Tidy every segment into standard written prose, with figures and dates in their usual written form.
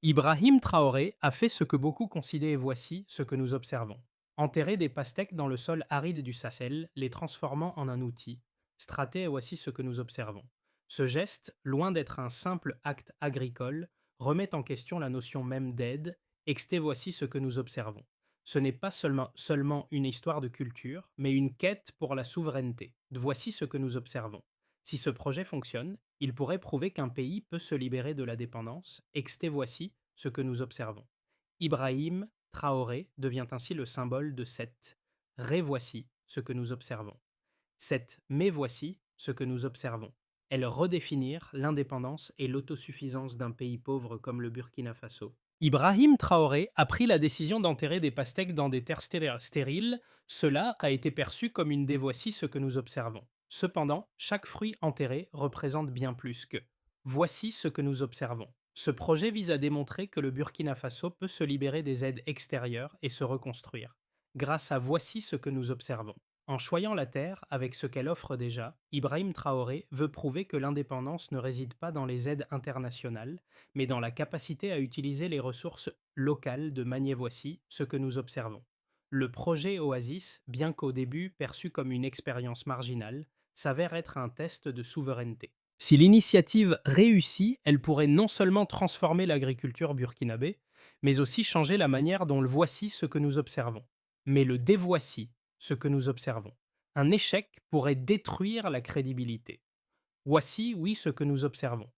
Ibrahim Traoré a fait ce que beaucoup considèrent et voici ce que nous observons. Enterrer des pastèques dans le sol aride du Sahel, les transformant en un outil. Straté et voici ce que nous observons. Ce geste, loin d'être un simple acte agricole, remet en question la notion même d'aide, exté voici ce que nous observons. Ce n'est pas seulement une histoire de culture, mais une quête pour la souveraineté. Voici ce que nous observons. Si ce projet fonctionne, il pourrait prouver qu'un pays peut se libérer de la dépendance, exté voici ce que nous observons. Ibrahim Traoré devient ainsi le symbole de cette Ré voici ce que nous observons. Cette Mais voici ce que nous observons. Elles redéfinirent l'indépendance et l'autosuffisance d'un pays pauvre comme le Burkina Faso. Ibrahim Traoré a pris la décision d'enterrer des pastèques dans des terres stériles. Cela a été perçu comme une des voici ce que nous observons. Cependant, chaque fruit enterré représente bien plus que voici ce que nous observons. Ce projet vise à démontrer que le Burkina Faso peut se libérer des aides extérieures et se reconstruire. Grâce à voici ce que nous observons. En choyant la terre avec ce qu'elle offre déjà, Ibrahim Traoré veut prouver que l'indépendance ne réside pas dans les aides internationales, mais dans la capacité à utiliser les ressources locales de manier voici ce que nous observons. Le projet Oasis, bien qu'au début perçu comme une expérience marginale, s'avère être un test de souveraineté. Si l'initiative réussit, elle pourrait non seulement transformer l'agriculture burkinabé, mais aussi changer la manière dont le voici ce que nous observons. Mais le dévoici ce que nous observons. Un échec pourrait détruire la crédibilité. Voici, oui, ce que nous observons.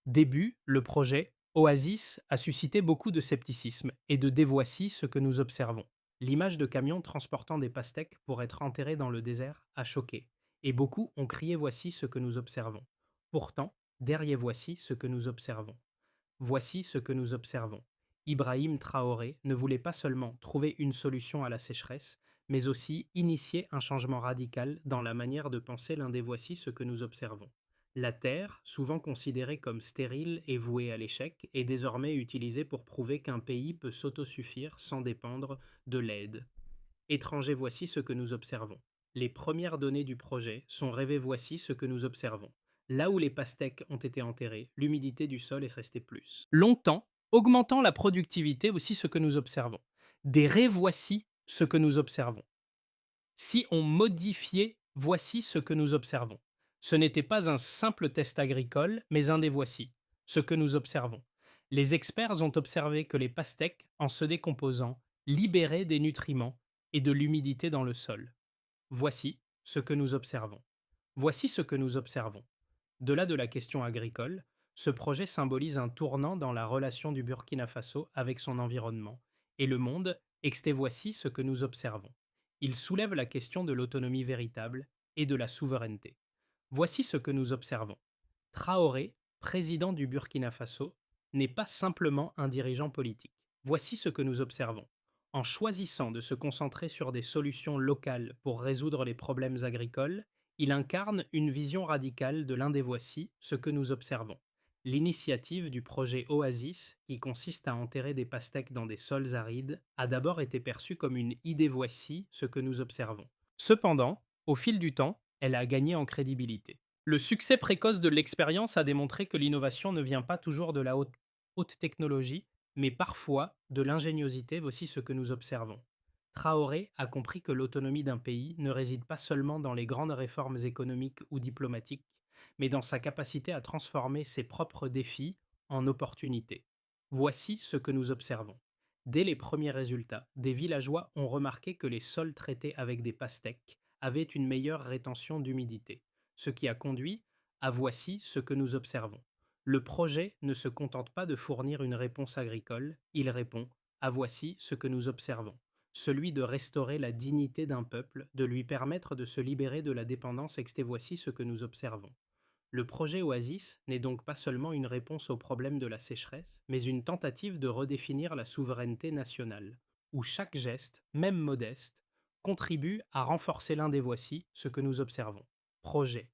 Début, le projet Oasis a suscité beaucoup de scepticisme et de dévoici ce que nous observons. L'image de camions transportant des pastèques pour être enterrés dans le désert a choqué, et beaucoup ont crié voici ce que nous observons. Pourtant, derrière voici ce que nous observons. Voici ce que nous observons. Ibrahim Traoré ne voulait pas seulement trouver une solution à la sécheresse, mais aussi initier un changement radical dans la manière de penser l'un des voici ce que nous observons. La terre, souvent considérée comme stérile et vouée à l'échec, est désormais utilisée pour prouver qu'un pays peut s'autosuffire sans dépendre de l'aide. Étrangers, voici ce que nous observons. Les premières données du projet sont rêvées, voici ce que nous observons. Là où les pastèques ont été enterrées, l'humidité du sol est restée plus. Longtemps, augmentant la productivité, aussi ce que nous observons. Des raies, voici ce que nous observons. Si on modifiait, voici ce que nous observons. Ce n'était pas un simple test agricole, mais un des voici, ce que nous observons. Les experts ont observé que les pastèques, en se décomposant, libéraient des nutriments et de l'humidité dans le sol. Voici ce que nous observons. Voici ce que nous observons. De la question agricole, ce projet symbolise un tournant dans la relation du Burkina Faso avec son environnement et le monde, exté voici ce que nous observons. Il soulève la question de l'autonomie véritable et de la souveraineté. Voici ce que nous observons. Traoré, président du Burkina Faso, n'est pas simplement un dirigeant politique. Voici ce que nous observons. En choisissant de se concentrer sur des solutions locales pour résoudre les problèmes agricoles, il incarne une vision radicale de l'un des voici ce que nous observons. L'initiative du projet Oasis, qui consiste à enterrer des pastèques dans des sols arides, a d'abord été perçue comme une idée voici ce que nous observons. Cependant, au fil du temps, elle a gagné en crédibilité. Le succès précoce de l'expérience a démontré que l'innovation ne vient pas toujours de la haute technologie, mais parfois de l'ingéniosité, voici ce que nous observons. Traoré a compris que l'autonomie d'un pays ne réside pas seulement dans les grandes réformes économiques ou diplomatiques, mais dans sa capacité à transformer ses propres défis en opportunités. Voici ce que nous observons. Dès les premiers résultats, des villageois ont remarqué que les sols traités avec des pastèques avaient une meilleure rétention d'humidité, ce qui a conduit à voici ce que nous observons. Le projet ne se contente pas de fournir une réponse agricole, il répond à voici ce que nous observons, celui de restaurer la dignité d'un peuple, de lui permettre de se libérer de la dépendance exté voici ce que nous observons. Le projet Oasis n'est donc pas seulement une réponse au problème de la sécheresse, mais une tentative de redéfinir la souveraineté nationale, où chaque geste, même modeste, contribue à renforcer l'un des voici ce que nous observons. Projet.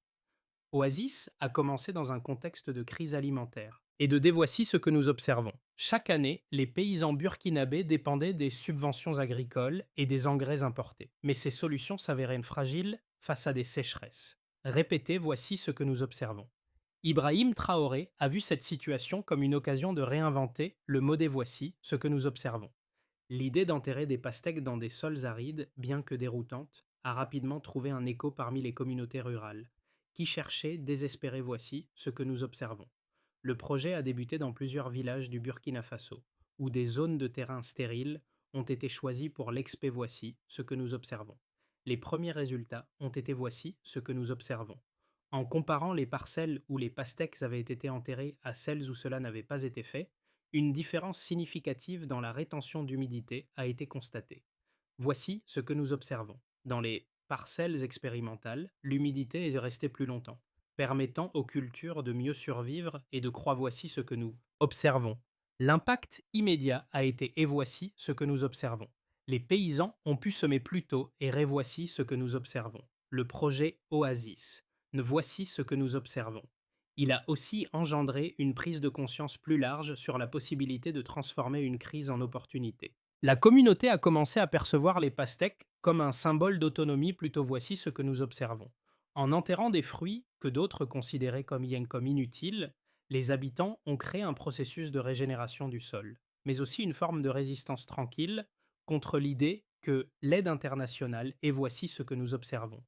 Oasis a commencé dans un contexte de crise alimentaire. Et de dévoici ce que nous observons. Chaque année, les paysans burkinabés dépendaient des subventions agricoles et des engrais importés. Mais ces solutions s'avéraient fragiles face à des sécheresses. Répétez, voici ce que nous observons. Ibrahim Traoré a vu cette situation comme une occasion de réinventer le mot des voici, ce que nous observons. L'idée d'enterrer des pastèques dans des sols arides, bien que déroutante, a rapidement trouvé un écho parmi les communautés rurales, qui cherchaient désespérés voici ce que nous observons. Le projet a débuté dans plusieurs villages du Burkina Faso, où des zones de terrain stériles ont été choisies pour l'expé voici ce que nous observons. Les premiers résultats ont été voici ce que nous observons. En comparant les parcelles où les pastèques avaient été enterrées à celles où cela n'avait pas été fait, une différence significative dans la rétention d'humidité a été constatée. Voici ce que nous observons. Dans les parcelles expérimentales, l'humidité est restée plus longtemps, permettant aux cultures de mieux survivre et de croître. Voici ce que nous observons. L'impact immédiat a été et voici ce que nous observons. Les paysans ont pu semer plus tôt et revoici ce que nous observons. Le projet Oasis. Ne voici ce que nous observons. Il a aussi engendré une prise de conscience plus large sur la possibilité de transformer une crise en opportunité. La communauté a commencé à percevoir les pastèques comme un symbole d'autonomie, plutôt voici ce que nous observons. En enterrant des fruits que d'autres considéraient comme inutiles, les habitants ont créé un processus de régénération du sol, mais aussi une forme de résistance tranquille contre l'idée que l'aide internationale est voici ce que nous observons.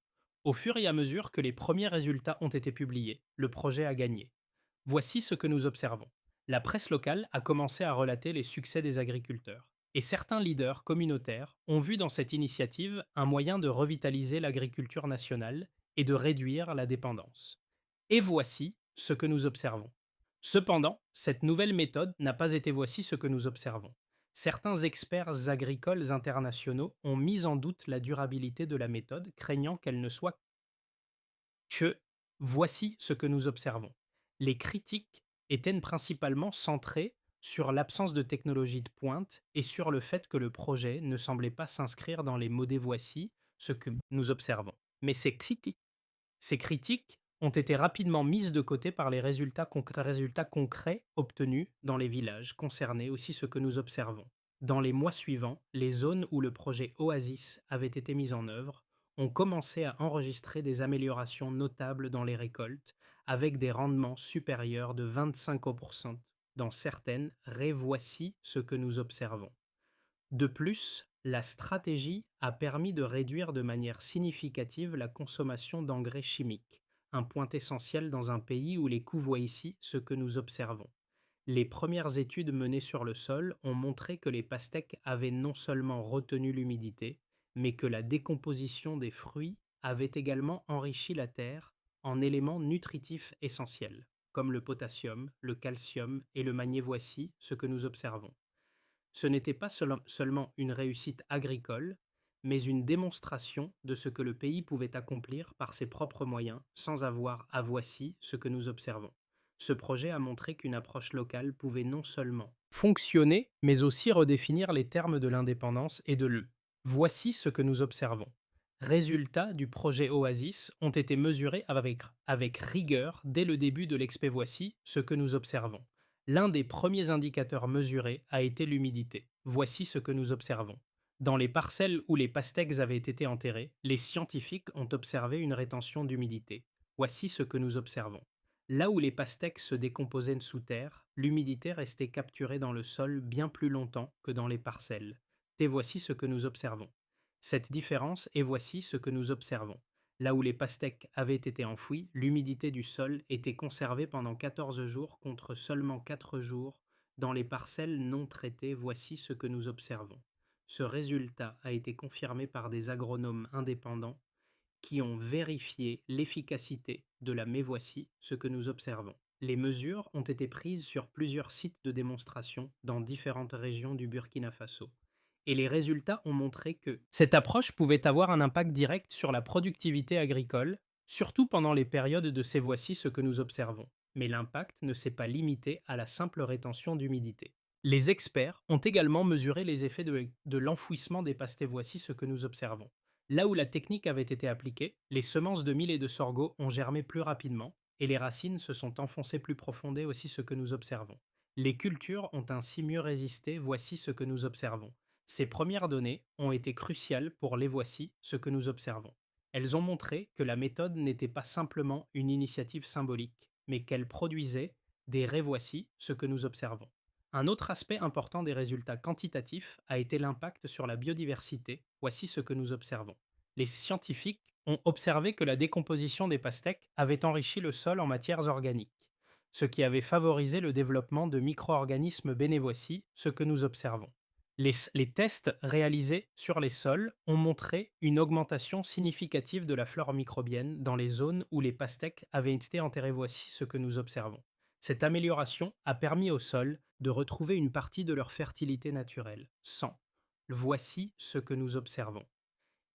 Au fur et à mesure que les premiers résultats ont été publiés, le projet a gagné. Voici ce que nous observons. La presse locale a commencé à relater les succès des agriculteurs. Et certains leaders communautaires ont vu dans cette initiative un moyen de revitaliser l'agriculture nationale et de réduire la dépendance. Et voici ce que nous observons. Cependant, cette nouvelle méthode n'a pas été voici ce que nous observons. Certains experts agricoles internationaux ont mis en doute la durabilité de la méthode, craignant qu'elle ne soit que voici ce que nous observons. Les critiques étaient principalement centrées sur l'absence de technologie de pointe et sur le fait que le projet ne semblait pas s'inscrire dans les modés voici ce que nous observons. Mais ces critiques ont été rapidement mises de côté par les résultats concrets obtenus dans les villages concernés, aussi ce que nous observons. Dans les mois suivants, les zones où le projet Oasis avait été mis en œuvre ont commencé à enregistrer des améliorations notables dans les récoltes, avec des rendements supérieurs de 25% dans certaines. Voici ce que nous observons. De plus, la stratégie a permis de réduire de manière significative la consommation d'engrais chimiques, un point essentiel dans un pays où les coûts voient ici ce que nous observons. Les premières études menées sur le sol ont montré que les pastèques avaient non seulement retenu l'humidité, mais que la décomposition des fruits avait également enrichi la terre en éléments nutritifs essentiels, comme le potassium, le calcium et le magnésium. Voici ce que nous observons. Ce n'était pas seulement une réussite agricole, mais une démonstration de ce que le pays pouvait accomplir par ses propres moyens sans avoir à voici ce que nous observons. Ce projet a montré qu'une approche locale pouvait non seulement fonctionner, mais aussi redéfinir les termes de l'indépendance et de le. Voici ce que nous observons. Résultats du projet Oasis ont été mesurés avec rigueur dès le début de l'expé. Voici ce que nous observons. L'un des premiers indicateurs mesurés a été l'humidité. Voici ce que nous observons. Dans les parcelles où les pastèques avaient été enterrées, les scientifiques ont observé une rétention d'humidité. Voici ce que nous observons. Là où les pastèques se décomposaient sous terre, l'humidité restait capturée dans le sol bien plus longtemps que dans les parcelles. Et voici ce que nous observons. Cette différence est voici ce que nous observons. Là où les pastèques avaient été enfouies, l'humidité du sol était conservée pendant 14 jours contre seulement 4 jours dans les parcelles non traitées. Voici ce que nous observons. Ce résultat a été confirmé par des agronomes indépendants qui ont vérifié l'efficacité de la mais voici ce que nous observons. Les mesures ont été prises sur plusieurs sites de démonstration dans différentes régions du Burkina Faso. Et les résultats ont montré que cette approche pouvait avoir un impact direct sur la productivité agricole, surtout pendant les périodes de ces voici ce que nous observons. Mais l'impact ne s'est pas limité à la simple rétention d'humidité. Les experts ont également mesuré les effets de l'enfouissement des pastèques. Voici ce que nous observons. Là où la technique avait été appliquée, les semences de mil et de sorgho ont germé plus rapidement et les racines se sont enfoncées plus profondément. Aussi ce que nous observons. Les cultures ont ainsi mieux résisté. Voici ce que nous observons. Ces premières données ont été cruciales pour les voici ce que nous observons. Elles ont montré que la méthode n'était pas simplement une initiative symbolique, mais qu'elle produisait des raies. Voici ce que nous observons. Un autre aspect important des résultats quantitatifs a été l'impact sur la biodiversité. Voici ce que nous observons. Les scientifiques ont observé que la décomposition des pastèques avait enrichi le sol en matières organiques, ce qui avait favorisé le développement de micro-organismes bénéfiques. Voici ce que nous observons. Les tests réalisés sur les sols ont montré une augmentation significative de la flore microbienne dans les zones où les pastèques avaient été enterrées. Voici ce que nous observons. Cette amélioration a permis aux sols de retrouver une partie de leur fertilité naturelle. 100. Voici ce que nous observons.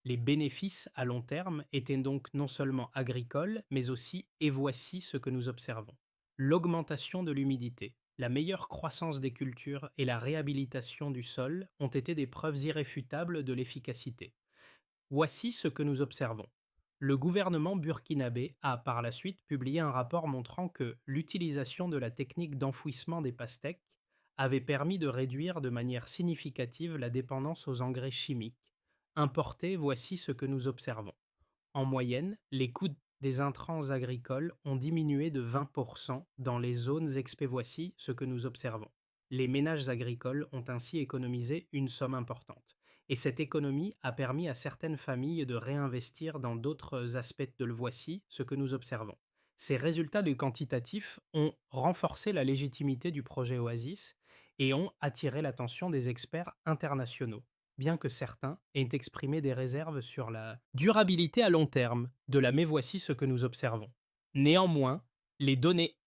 Les bénéfices à long terme étaient donc non seulement agricoles, mais aussi, et voici ce que nous observons. L'augmentation de l'humidité, la meilleure croissance des cultures et la réhabilitation du sol ont été des preuves irréfutables de l'efficacité. Voici ce que nous observons. Le gouvernement burkinabé a par la suite publié un rapport montrant que l'utilisation de la technique d'enfouissement des pastèques avait permis de réduire de manière significative la dépendance aux engrais chimiques importés. Voici ce que nous observons. En moyenne, les coûts des intrants agricoles ont diminué de 20% dans les zones expé. Voici ce que nous observons. Les ménages agricoles ont ainsi économisé une somme importante. Et cette économie a permis à certaines familles de réinvestir dans d'autres aspects de le. Voici ce que nous observons. Ces résultats du quantitatif ont renforcé la légitimité du projet Oasis et ont attiré l'attention des experts internationaux, bien que certains aient exprimé des réserves sur la durabilité à long terme de la. Mais voici ce que nous observons. Néanmoins, les données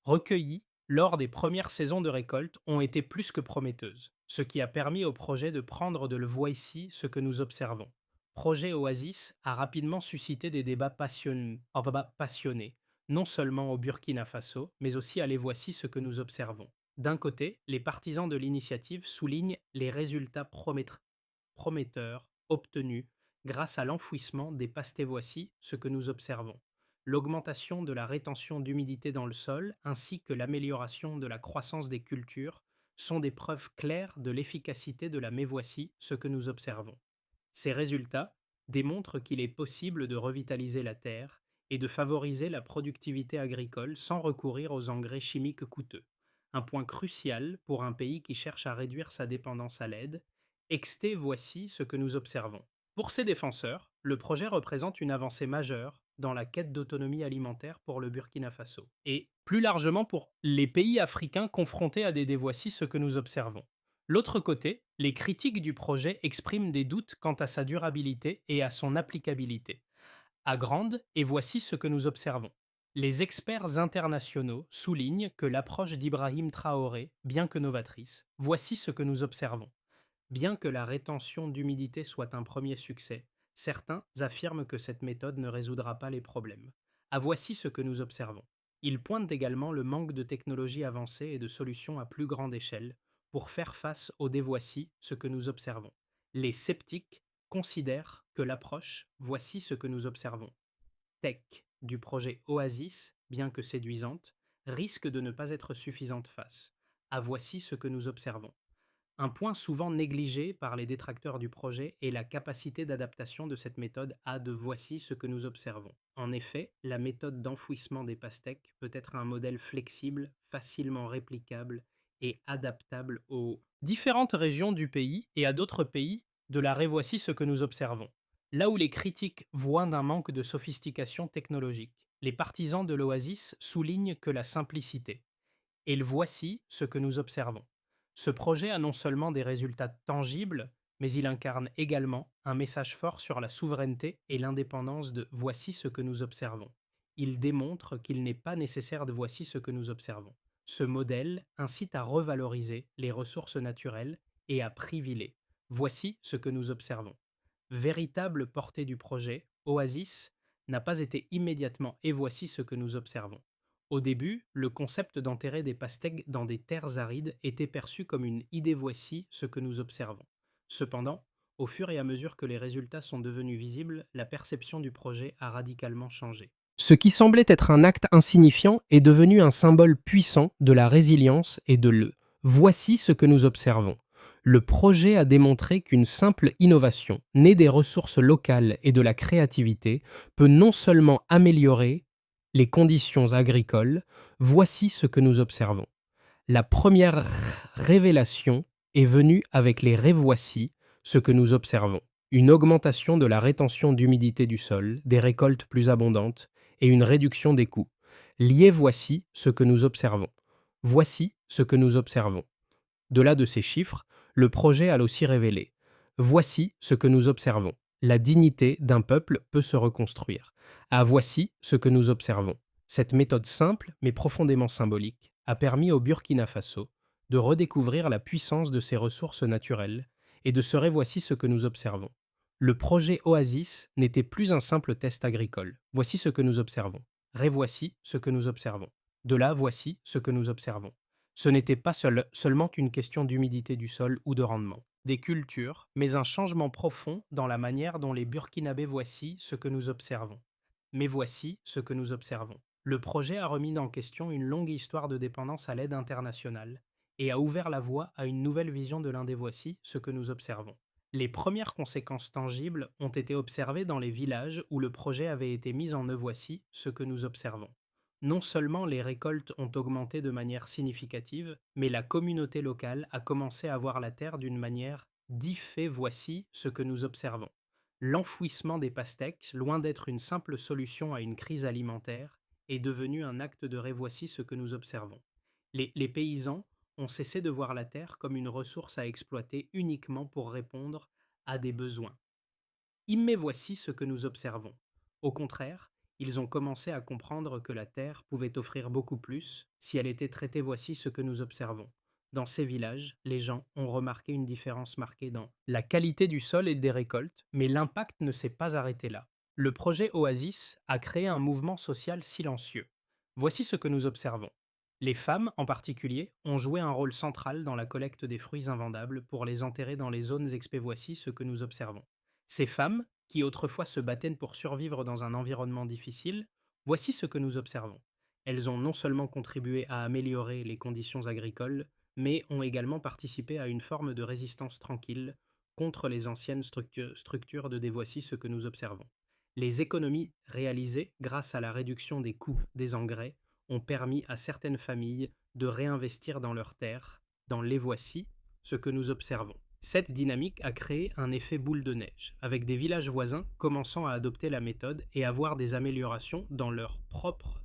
recueillies lors des premières saisons de récolte ont été plus que prometteuses, ce qui a permis au projet de prendre de le. Voici ce que nous observons. Projet Oasis a rapidement suscité des débats passionnés, non seulement au Burkina Faso, mais aussi à les. Voici ce que nous observons. D'un côté, les partisans de l'initiative soulignent les résultats prometteurs obtenus grâce à l'enfouissement des pastèques. Voici ce que nous observons. L'augmentation de la rétention d'humidité dans le sol ainsi que l'amélioration de la croissance des cultures sont des preuves claires de l'efficacité de la. Mais voici ce que nous observons. Ces résultats démontrent qu'il est possible de revitaliser la terre et de favoriser la productivité agricole sans recourir aux engrais chimiques coûteux. Un point crucial pour un pays qui cherche à réduire sa dépendance à l'aide. Voici ce que nous observons. Pour ses défenseurs, le projet représente une avancée majeure dans la quête d'autonomie alimentaire pour le Burkina Faso, et plus largement pour les pays africains confrontés à des. Voici ce que nous observons. L'autre côté, les critiques du projet expriment des doutes quant à sa durabilité et à son applicabilité. À grande, et voici ce que nous observons. Les experts internationaux soulignent que l'approche d'Ibrahim Traoré, bien que novatrice, voici ce que nous observons. Bien que la rétention d'humidité soit un premier succès, certains affirment que cette méthode ne résoudra pas les problèmes. Voici ce que nous observons. Ils pointent également le manque de technologies avancées et de solutions à plus grande échelle pour faire face aux. Voici ce que nous observons. Les sceptiques considèrent que l'approche, voici ce que nous observons, tech du projet Oasis, bien que séduisante, risque de ne pas être suffisante face. Voici ce que nous observons. Un point souvent négligé par les détracteurs du projet est la capacité d'adaptation de cette méthode à. Voici ce que nous observons. En effet, la méthode d'enfouissement des pastèques peut être un modèle flexible, facilement réplicable et adaptable aux différentes régions du pays et à d'autres pays de la. Voici ce que nous observons. Là où les critiques voient d'un manque de sophistication technologique, les partisans de l'Oasis soulignent que la simplicité. Et voici ce que nous observons. Ce projet a non seulement des résultats tangibles, mais il incarne également un message fort sur la souveraineté et l'indépendance de. Voici ce que nous observons. Il démontre qu'il n'est pas nécessaire de. Voici ce que nous observons. Ce modèle incite à revaloriser les ressources naturelles et à privilégier. Voici ce que nous observons. Véritable portée du projet, Oasis n'a pas été immédiatement. Et voici ce que nous observons. Au début, le concept d'enterrer des pastèques dans des terres arides était perçu comme une idée. Voici ce que nous observons. Cependant, au fur et à mesure que les résultats sont devenus visibles, la perception du projet a radicalement changé. Ce qui semblait être un acte insignifiant est devenu un symbole puissant de la résilience et de le. Voici ce que nous observons. Le projet a démontré qu'une simple innovation, née des ressources locales et de la créativité, peut non seulement améliorer Les conditions agricoles, voici ce que nous observons. La première révélation est venue avec les voici ce que nous observons. Une augmentation de la rétention d'humidité du sol, des récoltes plus abondantes et une réduction des coûts. Liés voici ce que nous observons. Voici ce que nous observons. De-delà de ces chiffres, le projet a aussi révélé. Voici ce que nous observons. La dignité d'un peuple peut se reconstruire. Ah, voici ce que nous observons. Cette méthode simple, mais profondément symbolique, a permis au Burkina Faso de redécouvrir la puissance de ses ressources naturelles et de se voici ce que nous observons. Le projet Oasis n'était plus un simple test agricole. Voici ce que nous observons. Voici ce que nous observons. De là, voici ce que nous observons. Ce n'était pas seulement une question d'humidité du sol ou de rendement, des cultures, mais un changement profond dans la manière dont les Burkinabés voici ce que nous observons. Mais voici ce que nous observons. Le projet a remis en question une longue histoire de dépendance à l'aide internationale et a ouvert la voie à une nouvelle vision de l'un des voici ce que nous observons. Les premières conséquences tangibles ont été observées dans les villages où le projet avait été mis en œuvre. Voici ce que nous observons. Non seulement les récoltes ont augmenté de manière significative, mais la communauté locale a commencé à voir la terre d'une manière différente. Voici ce que nous observons. L'enfouissement des pastèques, loin d'être une simple solution à une crise alimentaire, est devenu un acte de voici ce que nous observons. Les paysans ont cessé de voir la terre comme une ressource à exploiter uniquement pour répondre à des besoins. Mais voici ce que nous observons. Au contraire, ils ont commencé à comprendre que la terre pouvait offrir beaucoup plus si elle était traitée. Voici ce que nous observons. Dans ces villages, les gens ont remarqué une différence marquée dans la qualité du sol et des récoltes, mais l'impact ne s'est pas arrêté là. Le projet Oasis a créé un mouvement social silencieux. Voici ce que nous observons. Les femmes, en particulier, ont joué un rôle central dans la collecte des fruits invendables pour les enterrer dans les zones expées. Voici ce que nous observons. Ces femmes, qui autrefois se battaient pour survivre dans un environnement difficile, voici ce que nous observons. Elles ont non seulement contribué à améliorer les conditions agricoles, mais ont également participé à une forme de résistance tranquille contre les anciennes structures de voici ce que nous observons. Les économies réalisées grâce à la réduction des coûts des engrais ont permis à certaines familles de réinvestir dans leurs terres, dans les voici ce que nous observons. Cette dynamique a créé un effet boule de neige, avec des villages voisins commençant à adopter la méthode et à voir des améliorations dans leur propre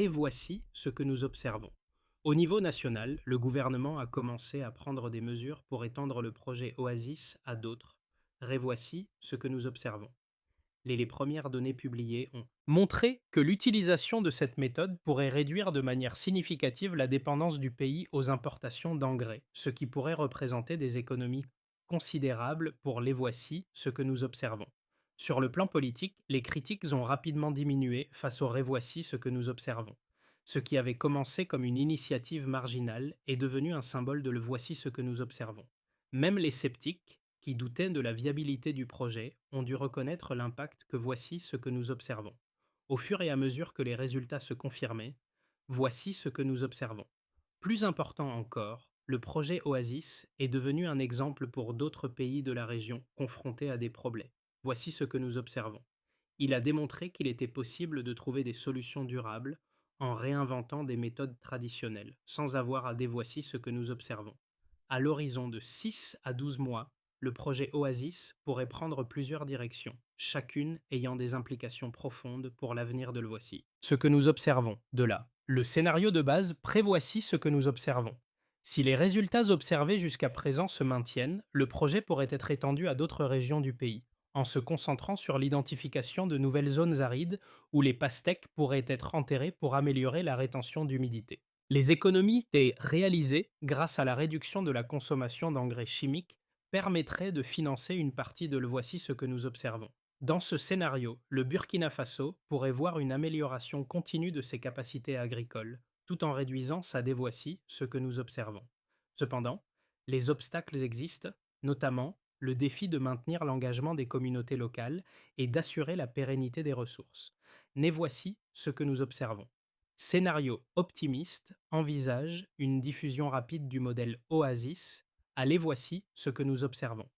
voici ce que nous observons. Au niveau national, le gouvernement a commencé à prendre des mesures pour étendre le projet Oasis à d'autres. Voici ce que nous observons. Les premières données publiées ont montré que l'utilisation de cette méthode pourrait réduire de manière significative la dépendance du pays aux importations d'engrais, ce qui pourrait représenter des économies considérables pour les voici ce que nous observons. Sur le plan politique, les critiques ont rapidement diminué face au voici ce que nous observons. Ce qui avait commencé comme une initiative marginale est devenu un symbole de le voici ce que nous observons. Même les sceptiques, qui doutaient de la viabilité du projet, ont dû reconnaître l'impact que voici ce que nous observons. Au fur et à mesure que les résultats se confirmaient, voici ce que nous observons. Plus important encore, le projet Oasis est devenu un exemple pour d'autres pays de la région confrontés à des problèmes. Voici ce que nous observons. Il a démontré qu'il était possible de trouver des solutions durables en réinventant des méthodes traditionnelles, sans avoir à voici ce que nous observons. À l'horizon de 6 à 12 mois, le projet Oasis pourrait prendre plusieurs directions, chacune ayant des implications profondes pour l'avenir de le voici. Ce que nous observons, de là. Le scénario de base prévoici ce que nous observons. Si les résultats observés jusqu'à présent se maintiennent, le projet pourrait être étendu à d'autres régions du pays, en se concentrant sur l'identification de nouvelles zones arides où les pastèques pourraient être enterrées pour améliorer la rétention d'humidité. Les économies réalisées grâce à la réduction de la consommation d'engrais chimiques permettraient de financer une partie de le voici ce que nous observons. Dans ce scénario, le Burkina Faso pourrait voir une amélioration continue de ses capacités agricoles, tout en réduisant sa voici ce que nous observons. Cependant, les obstacles existent, notamment le défi de maintenir l'engagement des communautés locales et d'assurer la pérennité des ressources. Voici ce que nous observons. Scénario optimiste envisage une diffusion rapide du modèle Oasis. Voici ce que nous observons.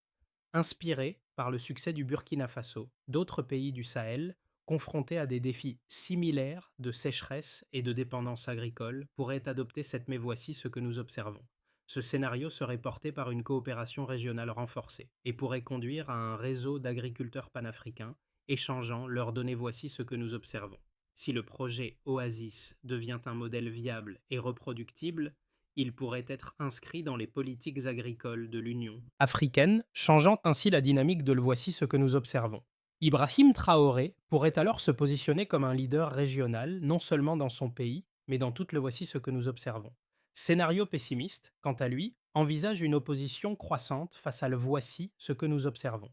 Inspiré par le succès du Burkina Faso, d'autres pays du Sahel confrontés à des défis similaires de sécheresse et de dépendance agricole, pourraient adopter cette mais voici ce que nous observons. Ce scénario serait porté par une coopération régionale renforcée et pourrait conduire à un réseau d'agriculteurs panafricains échangeant leurs données voici ce que nous observons. Si le projet Oasis devient un modèle viable et reproductible, il pourrait être inscrit dans les politiques agricoles de l'Union africaine, changeant ainsi la dynamique de le voici ce que nous observons. Ibrahim Traoré pourrait alors se positionner comme un leader régional, non seulement dans son pays, mais dans toute le voici ce que nous observons. Scénario pessimiste, quant à lui, envisage une opposition croissante face à le voici ce que nous observons.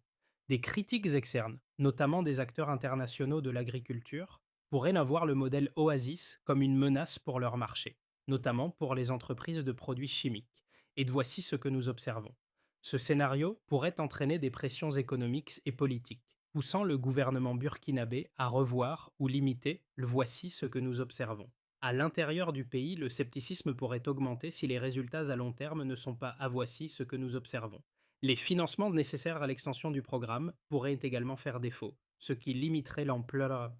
Des critiques externes, notamment des acteurs internationaux de l'agriculture, pourraient voir le modèle Oasis comme une menace pour leur marché, notamment pour les entreprises de produits chimiques. Et voici ce que nous observons. Ce scénario pourrait entraîner des pressions économiques et politiques, poussant le gouvernement burkinabé à revoir ou limiter le voici ce que nous observons. À l'intérieur du pays, le scepticisme pourrait augmenter si les résultats à long terme ne sont pas à voici ce que nous observons. Les financements nécessaires à l'extension du programme pourraient également faire défaut, ce qui limiterait l'ampleur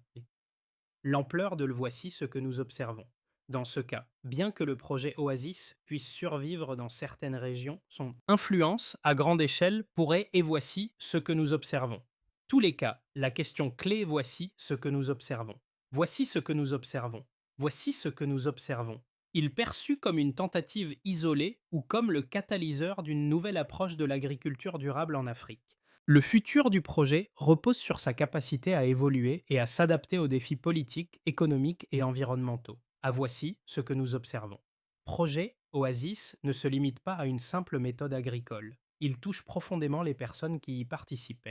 de le voici ce que nous observons. Dans ce cas, bien que le projet Oasis puisse survivre dans certaines régions, son influence à grande échelle pourrait et voici ce que nous observons. Tous les cas, la question clé est voici ce que nous observons. Voici ce que nous observons. Voici ce que nous observons. Il perçu comme une tentative isolée ou comme le catalyseur d'une nouvelle approche de l'agriculture durable en Afrique. Le futur du projet repose sur sa capacité à évoluer et à s'adapter aux défis politiques, économiques et environnementaux. À voici ce que nous observons. Projet Oasis ne se limite pas à une simple méthode agricole. Il touche profondément les personnes qui y participent.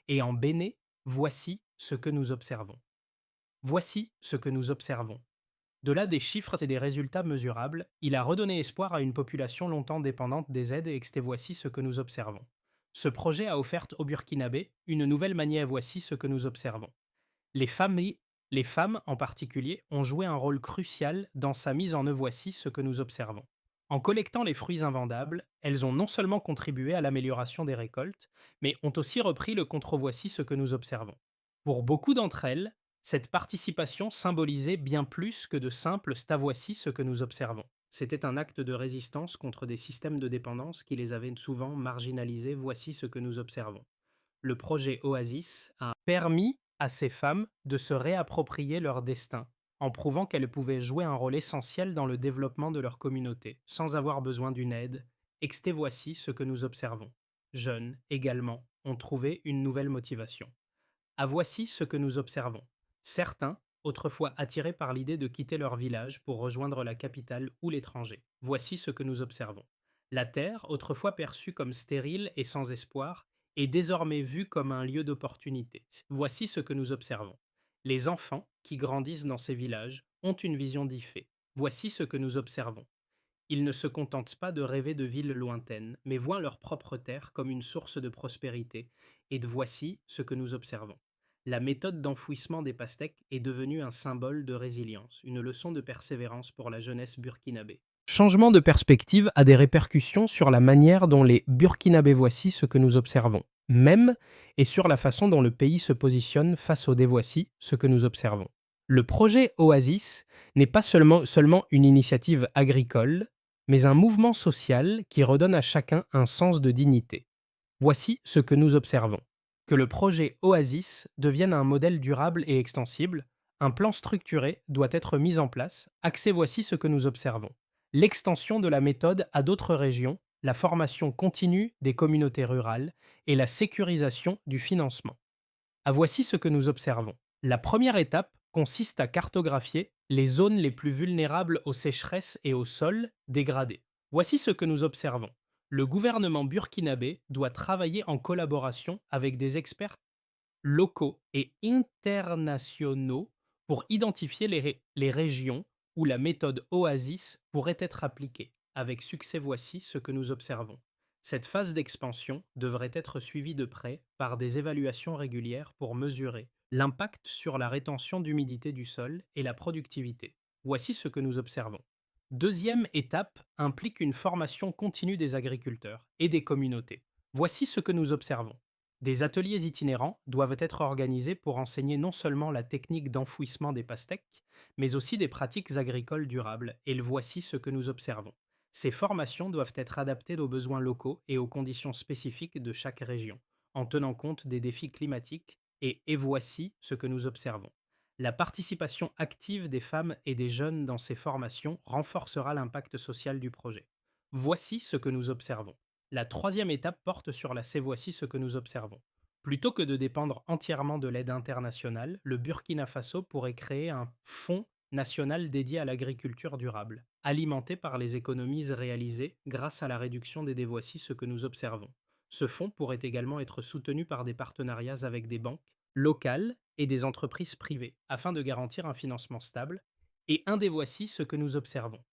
Et en Bénin, voici ce que nous observons. Voici ce que nous observons. De là des chiffres et des résultats mesurables, il a redonné espoir à une population longtemps dépendante des aides et voici ce que nous observons. Ce projet a offert au Burkinabé une nouvelle manière voici ce que nous observons. Les femmes, les femmes en particulier ont joué un rôle crucial dans sa mise en œuvre voici ce que nous observons. En collectant les fruits invendables, elles ont non seulement contribué à l'amélioration des récoltes, mais ont aussi repris le contre voici ce que nous observons. Pour beaucoup d'entre elles, cette participation symbolisait bien plus que de simples sta voici ce que nous observons. C'était un acte de résistance contre des systèmes de dépendance qui les avaient souvent marginalisés voici ce que nous observons. Le projet Oasis a permis à ces femmes de se réapproprier leur destin, en prouvant qu'elles pouvaient jouer un rôle essentiel dans le développement de leur communauté, sans avoir besoin d'une aide. Voici ce que nous observons. Jeunes, également, ont trouvé une nouvelle motivation. Voici ce que nous observons. Certains, autrefois attirés par l'idée de quitter leur village pour rejoindre la capitale ou l'étranger. Voici ce que nous observons. La terre, autrefois perçue comme stérile et sans espoir, est désormais vue comme un lieu d'opportunité. Voici ce que nous observons. Les enfants qui grandissent dans ces villages ont une vision d'Ifé. Voici ce que nous observons. Ils ne se contentent pas de rêver de villes lointaines, mais voient leur propre terre comme une source de prospérité. Et voici ce que nous observons. La méthode d'enfouissement des pastèques est devenue un symbole de résilience, une leçon de persévérance pour la jeunesse burkinabé. Changement de perspective a des répercussions sur la manière dont les Burkinabés voici ce que nous observons, même et sur la façon dont le pays se positionne face au dévoici ce que nous observons. Le projet Oasis n'est pas seulement une initiative agricole, mais un mouvement social qui redonne à chacun un sens de dignité. Voici ce que nous observons. Que le projet Oasis devienne un modèle durable et extensible, un plan structuré doit être mis en place. Axé voici ce que nous observons. L'extension de la méthode à d'autres régions, la formation continue des communautés rurales et la sécurisation du financement. Voici ce que nous observons. La première étape consiste à cartographier les zones les plus vulnérables aux sécheresses et aux sols dégradés. Voici ce que nous observons. Le gouvernement burkinabé doit travailler en collaboration avec des experts locaux et internationaux pour identifier les régions où la méthode Oasis pourrait être appliquée. Avec succès, voici ce que nous observons. Cette phase d'expansion devrait être suivie de près par des évaluations régulières pour mesurer l'impact sur la rétention d'humidité du sol et la productivité. Voici ce que nous observons. Deuxième étape implique une formation continue des agriculteurs et des communautés. Voici ce que nous observons. Des ateliers itinérants doivent être organisés pour enseigner non seulement la technique d'enfouissement des pastèques, mais aussi des pratiques agricoles durables, et le voici ce que nous observons. Ces formations doivent être adaptées aux besoins locaux et aux conditions spécifiques de chaque région, en tenant compte des défis climatiques, et voici ce que nous observons. La participation active des femmes et des jeunes dans ces formations renforcera l'impact social du projet. Voici ce que nous observons. La troisième étape porte sur la C'est voici ce que nous observons. Plutôt que de dépendre entièrement de l'aide internationale, le Burkina Faso pourrait créer un fonds national dédié à l'agriculture durable, alimenté par les économies réalisées grâce à la réduction des Voici ce que nous observons. Ce fonds pourrait également être soutenu par des partenariats avec des banques locales et des entreprises privées, afin de garantir un financement stable. Et un des Voici ce que nous observons.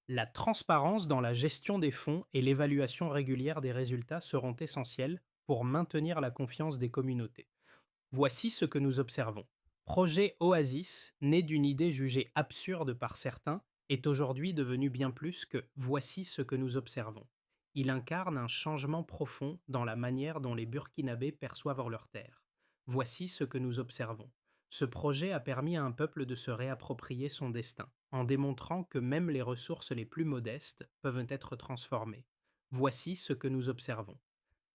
La transparence dans la gestion des fonds et l'évaluation régulière des résultats seront essentiels pour maintenir la confiance des communautés. Voici ce que nous observons. Projet Oasis, né d'une idée jugée absurde par certains, est aujourd'hui devenu bien plus que voici ce que nous observons. Il incarne un changement profond dans la manière dont les Burkinabés perçoivent leur terre. Voici ce que nous observons. Ce projet a permis à un peuple de se réapproprier son destin, en démontrant que même les ressources les plus modestes peuvent être transformées. Voici ce que nous observons.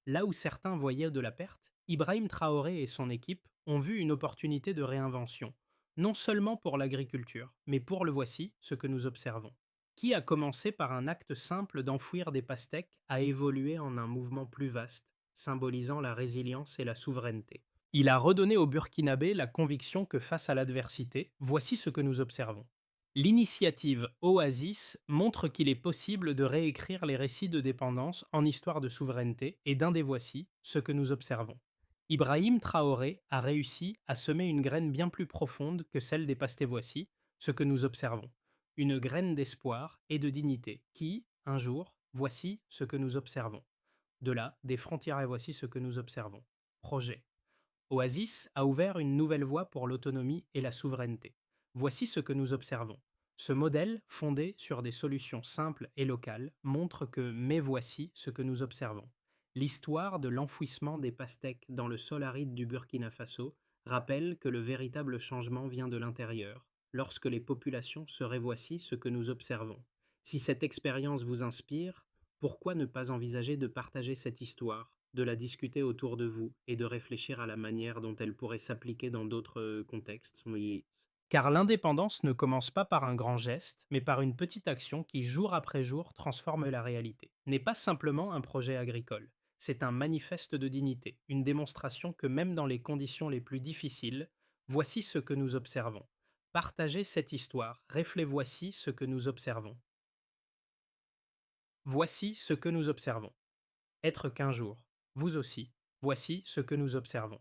Là où certains voyaient de la perte, Ibrahim Traoré et son équipe ont vu une opportunité de réinvention, non seulement pour l'agriculture, mais pour le voici ce que nous observons. Qui a commencé par un acte simple d'enfouir des pastèques a évolué en un mouvement plus vaste, symbolisant la résilience et la souveraineté. Il a redonné aux Burkinabés la conviction que face à l'adversité, voici ce que nous observons. L'initiative Oasis montre qu'il est possible de réécrire les récits de dépendance en histoire de souveraineté, et d'un des voici ce que nous observons. Ibrahim Traoré a réussi à semer une graine bien plus profonde que celle des pastés voici ce que nous observons. Une graine d'espoir et de dignité qui, un jour, voici ce que nous observons. De là, des frontières et voici ce que nous observons. Projet. Oasis a ouvert une nouvelle voie pour l'autonomie et la souveraineté. Voici ce que nous observons. Ce modèle, fondé sur des solutions simples et locales, montre que mais voici ce que nous observons. L'histoire de l'enfouissement des pastèques dans le sol aride du Burkina Faso rappelle que le véritable changement vient de l'intérieur, lorsque les populations seraient voici ce que nous observons. Si cette expérience vous inspire, pourquoi ne pas envisager de partager cette histoire, de la discuter autour de vous et de réfléchir à la manière dont elle pourrait s'appliquer dans d'autres contextes? Oui. Car l'indépendance ne commence pas par un grand geste, mais par une petite action qui, jour après jour, transforme la réalité. N'est pas simplement un projet agricole, c'est un manifeste de dignité, une démonstration que même dans les conditions les plus difficiles, voici ce que nous observons. Partagez cette histoire, voici ce que nous observons. Voici ce que nous observons. Être qu'un jour. Vous aussi. Voici ce que nous observons.